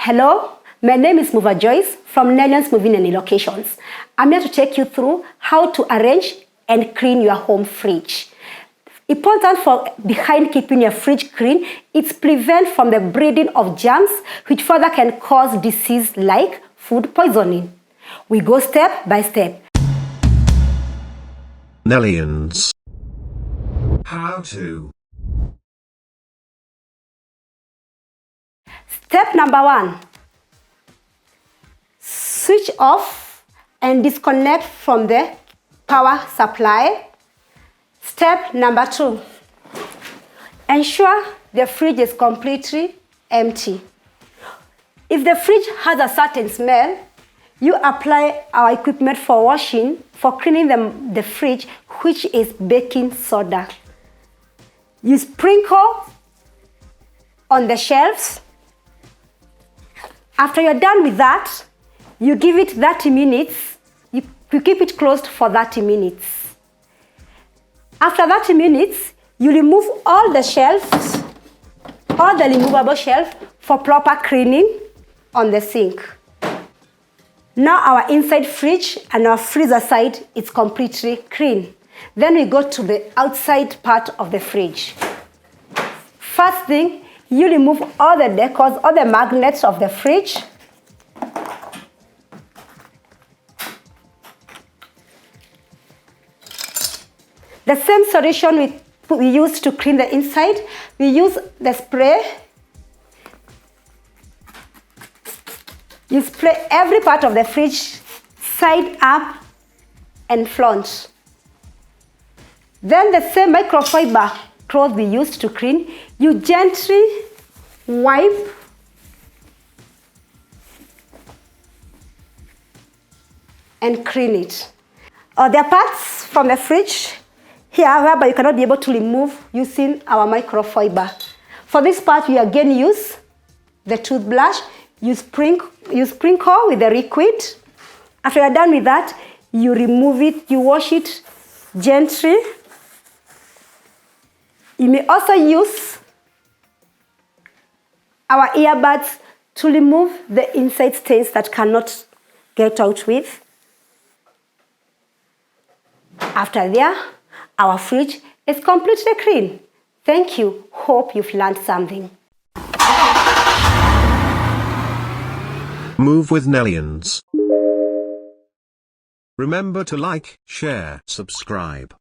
Hello, my name is Mover Joyce from Nellion's Moving and Relocations. I'm here to take you through how to arrange and clean your home fridge. Important for behind keeping your fridge clean, it's prevent from the breeding of germs which further can cause disease like food poisoning. We go step by step. Nellion's. How to. Step number 1. Switch off and disconnect from the power supply. Step number 2. Ensure the fridge is completely empty. If the fridge has a certain smell, you apply our equipment for washing, for cleaning the fridge, which is baking soda. You sprinkle on the shelves. After you're done with that, you give it 30 minutes. You keep it closed for 30 minutes. After 30 minutes, you remove all the shelves, all the removable shelves for proper cleaning on the sink. Now our inside fridge and our freezer side is completely clean. Then we go to the outside part of the fridge. First thing, you remove all the decors, all the magnets of the fridge. The same solution we use to clean the inside, we use the spray. You spray every part of the fridge, side up and front. Then the same microfiber cloth we used to clean, you gently wipe and clean it. There are parts from the fridge here whereby you cannot be able to remove using our microfiber. For this part, we again use the toothbrush. You sprinkle with the liquid. After you're done with that, you remove it, you wash it gently. You may also use our earbuds to remove the inside stains that cannot get out with. After there, our fridge is completely clean. Thank you. Hope you've learned something. Move with Nellion's. Remember to like, share, subscribe.